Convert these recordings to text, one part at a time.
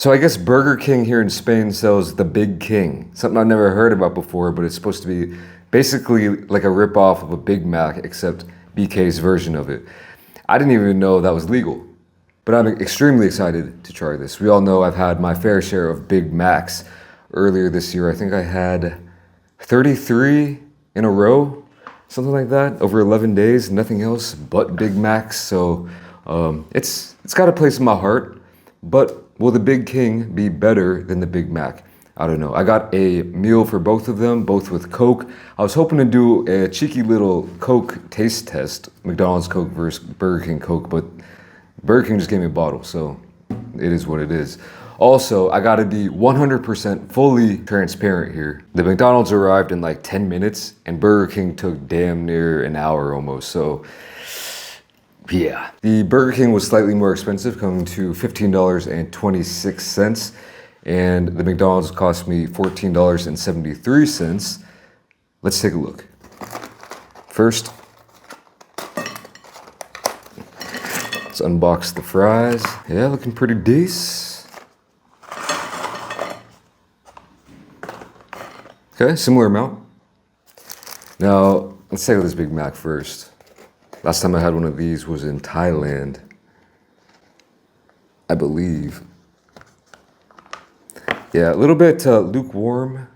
So I guess Burger King here in Spain sells the Big King, something I've never heard about before, but it's supposed to be basically like a rip-off of a Big Mac, except BK's version of it. I didn't even know that was legal, but I'm extremely excited to try this. We all know I've had my fair share of Big Macs. Earlier this year, I think I had 33 in a row, something like that, over 11 days, nothing else but Big Macs. So it's got a place in my heart, but will the Big King be better than the Big Mac? I don't know. I got a meal for both of them, both with Coke. I was hoping to do a cheeky little Coke taste test, McDonald's Coke versus Burger King Coke, but Burger King just gave me a bottle, so it is what it is. Also, I gotta be 100% fully transparent here. The McDonald's arrived in like 10 minutes and Burger King took damn near an hour almost, so yeah. The Burger King was slightly more expensive, coming to $15.26, and the McDonald's cost me $14.73. Let's take a look. First, let's unbox the fries. Yeah, looking pretty decent. Okay, similar amount. Now, let's take this Big Mac first. Last time I had one of these was in Thailand, I believe. Yeah, a little bit lukewarm,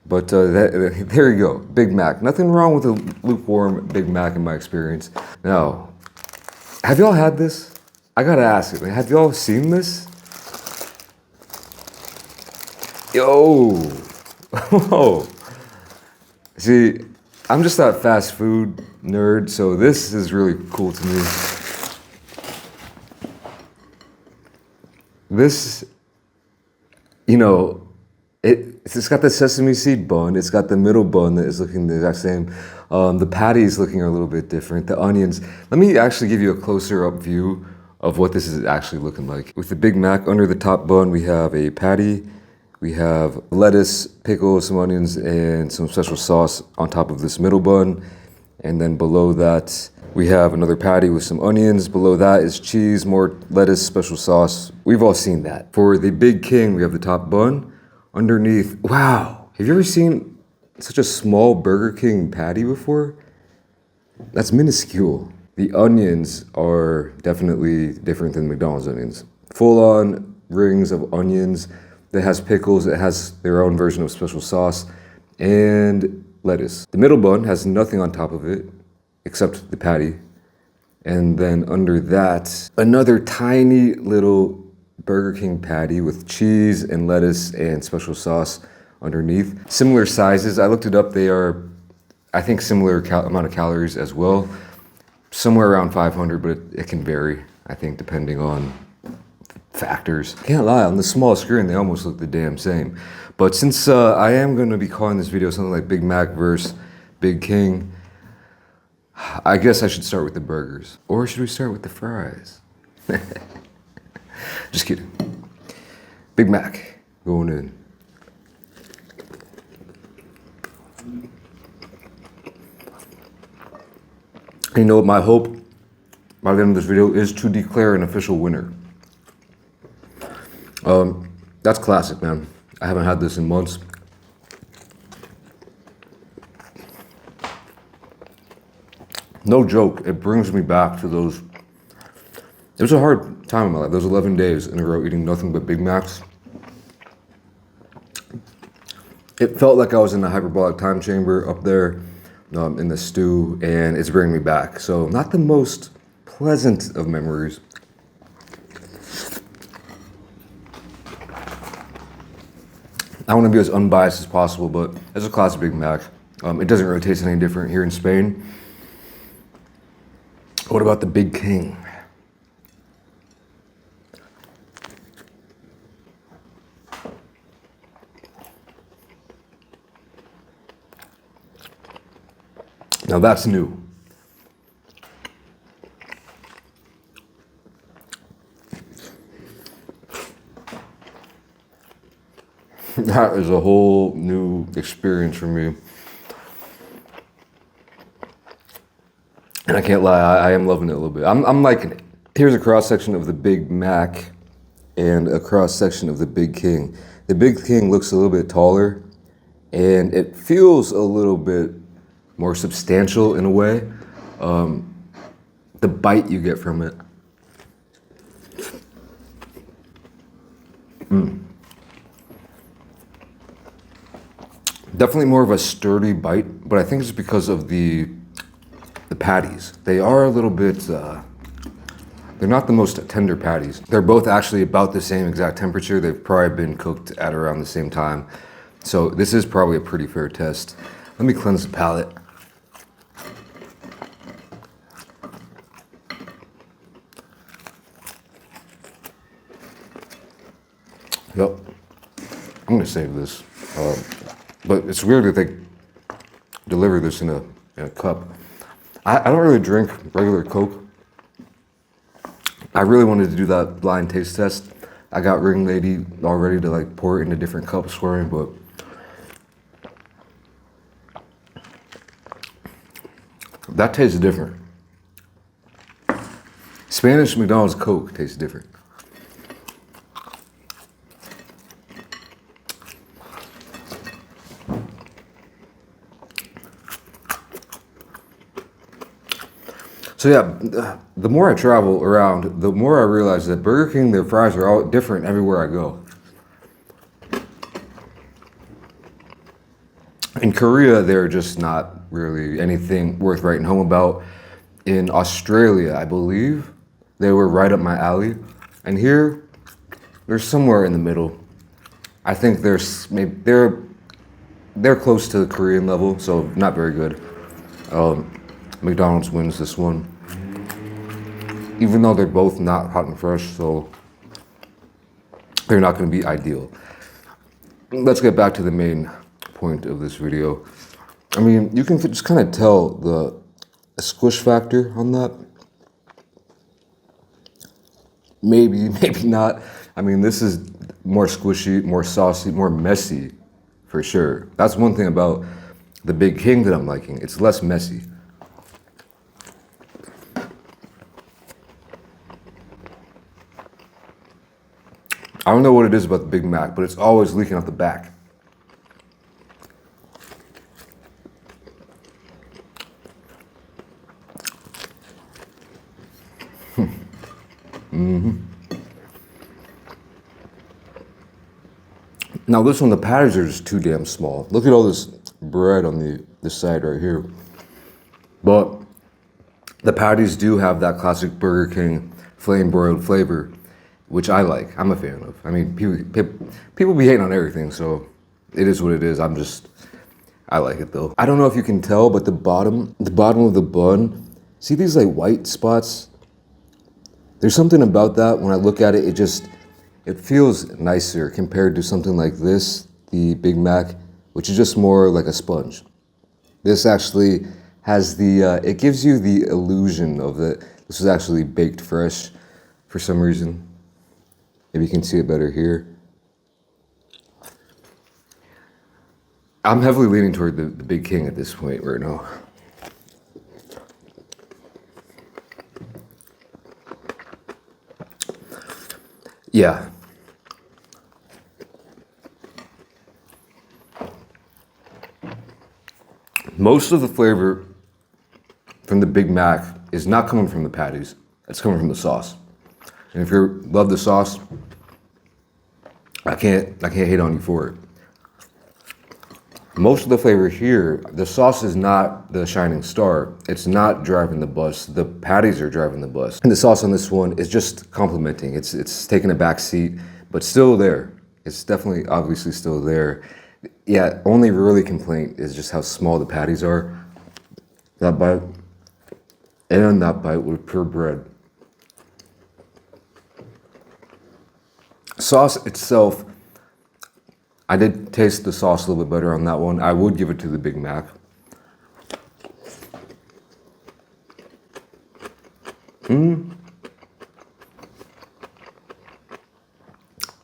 but there you go, Big Mac. Nothing wrong with a lukewarm Big Mac in my experience. Now, have y'all had this? I gotta ask it, have y'all seen this? Yo! Whoa. See, I'm just that fast food nerd, so this is really cool to me. This, you know, it's got the sesame seed bun, it's got the middle bun that is looking the exact same. The patty is looking a little bit different, the onions. Let me actually give you a closer up view of what this is actually looking like. With the Big Mac, under the top bun, we have a patty. We have lettuce, pickles, some onions, and some special sauce on top of this middle bun. And then below that, we have another patty with some onions. Below that is cheese, more lettuce, special sauce. We've all seen that. For the Big King, we have the top bun. Underneath, wow, have you ever seen such a small Burger King patty before? That's minuscule. The onions are definitely different than McDonald's onions. Full-on rings of onions. It has pickles, it has their own version of special sauce, and lettuce. The middle bun has nothing on top of it, except the patty. And then under that, another tiny little Burger King patty with cheese and lettuce and special sauce underneath. Similar sizes, I looked it up, they are, I think, similar amount of calories as well. Somewhere around 500, but it can vary, I think, depending on factors. Can't lie, on the small screen, they almost look the damn same. But since I am gonna be calling this video something like Big Mac versus Big King, I guess I should start with the burgers. Or should we start with the fries? Just kidding. Big Mac, going in. You know what, my hope by the end of this video is to declare an official winner. That's classic, man. I haven't had this in months. No joke, it brings me back to those. It was a hard time in my life, those 11 days in a row eating nothing but Big Macs. It felt like I was in a hyperbolic time chamber up there in the stew, and it's bringing me back. So not the most pleasant of memories. I want to be as unbiased as possible, but it's a classic Big Mac. It doesn't really taste any different here in Spain. What about the Big King? Now that's new. That is a whole new experience for me. And I can't lie, I am loving it a little bit. I'm liking it. Here's a cross section of the Big Mac. and a cross section of the Big King. The Big King looks a little bit taller, and it feels a little bit more substantial in a way. The bite you get from it. Definitely more of a sturdy bite, but I think it's because of the patties. They are a little bit, they're not the most tender patties. They're both actually about the same exact temperature. They've probably been cooked at around the same time. So this is probably a pretty fair test. Let me cleanse the palate. Yep, I'm gonna save this. But it's weird that they deliver this in a cup. I don't really drink regular Coke. I really wanted to do that blind taste test. I got Ring Lady all ready to like pour it into different cups for me, but that tastes different. Spanish McDonald's Coke tastes different. So yeah, the more I travel around, the more I realize that Burger King, their fries are all different everywhere I go. In Korea, they're just not really anything worth writing home about. In Australia, I believe, they were right up my alley. And here, they're somewhere in the middle. I think they're close to the Korean level, so not very good. McDonald's wins this one. Even though they're both not hot and fresh, so they're not going to be ideal. Let's get back to the main point of this video. I mean, you can just kind of tell the squish factor on that. Maybe, maybe not. I mean, this is more squishy, more saucy, more messy, for sure. That's one thing about the Big King that I'm liking. It's less messy. I don't know what it is about the Big Mac, but it's always leaking out the back. Now this one, the patties are just too damn small. Look at all this bread on this side right here. But the patties do have that classic Burger King flame broiled flavor, which I like. I'm a fan of. I mean, people be hating on everything, so it is what it is. I like it though. I don't know if you can tell, but the bottom of the bun, see these like white spots? There's something about that when I look at it, it feels nicer compared to something like this, the Big Mac, which is just more like a sponge. This actually has it gives you the illusion of that this was actually baked fresh for some reason. Maybe you can see it better here. I'm heavily leaning toward the Big King at this point right now. Yeah. Most of the flavor from the Big Mac is not coming from the patties. It's coming from the sauce. And if you love the sauce, I can't hate on you for it. Most of the flavor here, the sauce is not the shining star. It's not driving the bus. The patties are driving the bus. And the sauce on this one is just complementing. It's taking a back seat, but still there. It's definitely, obviously still there. Yeah, only really complaint is just how small the patties are. That bite, and that bite with pure bread. Sauce itself, I did taste the sauce a little bit better on that one. I would give it to the Big Mac.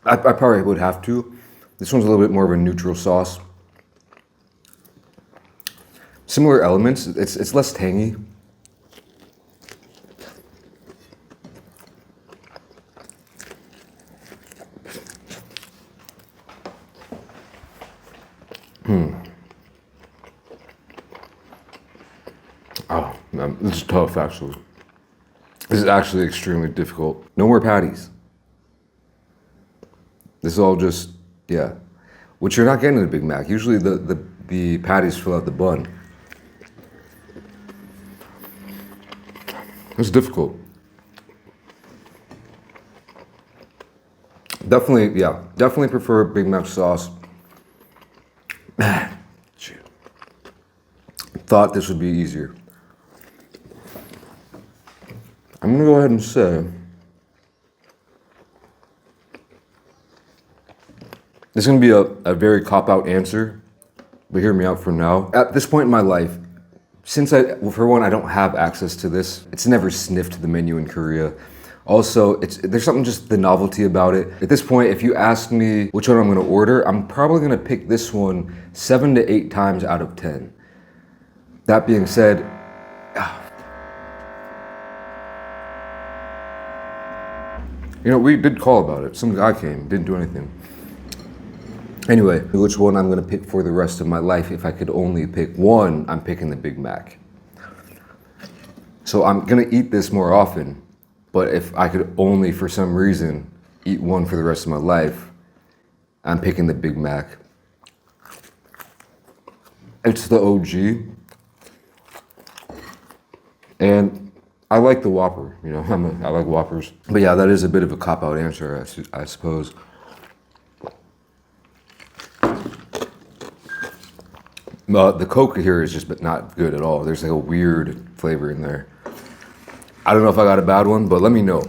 I probably would have to. This one's a little bit more of a neutral sauce. Similar elements, it's less tangy. Oh, man, this is tough, actually. This is actually extremely difficult. No more patties. This is all just, yeah. Which you're not getting in a Big Mac. Usually the patties fill out the bun. It's difficult. Definitely, yeah. Definitely prefer Big Mac sauce. Shoot. Thought this would be easier. I'm gonna go ahead and say this is gonna be a very cop-out answer, but hear me out for now. At this point in my life, since for one, I don't have access to this. It's never sniffed the menu in Korea. Also, there's something just the novelty about it. At this point, if you ask me which one I'm gonna order, I'm probably gonna pick this one 7 to 8 times out of 10. That being said, we did call about it. Some guy came, didn't do anything. Anyway, which one I'm gonna pick for the rest of my life? If I could only pick one, I'm picking the Big Mac. So I'm gonna eat this more often, but if I could only, for some reason, eat one for the rest of my life, I'm picking the Big Mac. It's the OG. And I like the Whopper, I like Whoppers. But yeah, that is a bit of a cop-out answer, I suppose. The Coke here is just not good at all. There's like a weird flavor in there. I don't know if I got a bad one, but let me know.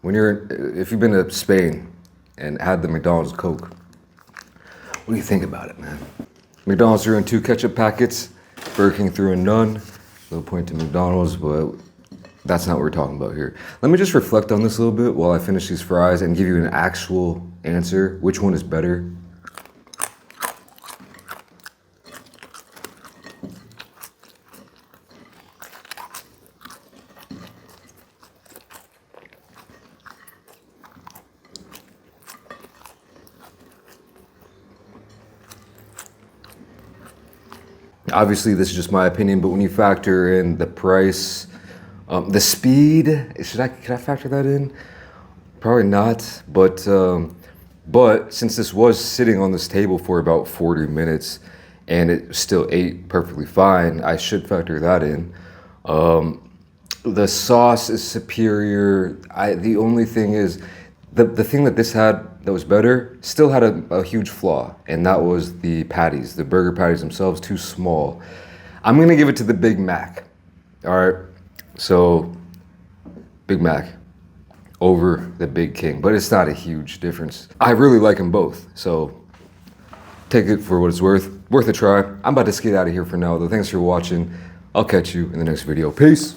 If you've been to Spain and had the McDonald's Coke, what do you think about it, man? McDonald's threw in 2 ketchup packets, Burger King threw in none. No point to McDonald's, but that's not what we're talking about here. Let me just reflect on this a little bit while I finish these fries and give you an actual answer. Which one is better? Obviously, this is just my opinion, but when you factor in the price, the speed, could I factor that in? Probably not, but since this was sitting on this table for about 40 minutes and it still ate perfectly fine, I should factor that in. The sauce is superior. The only thing is, the thing that this had that was better still had a huge flaw, and that was the patties. The burger patties themselves, too small. I'm gonna give it to the Big Mac. All right, so Big Mac over the Big King, but it's not a huge difference. I really like them both, so take it for what it's worth. Worth a try. I'm about to skate out of here for now, though. Thanks for watching. I'll catch you in the next video. Peace.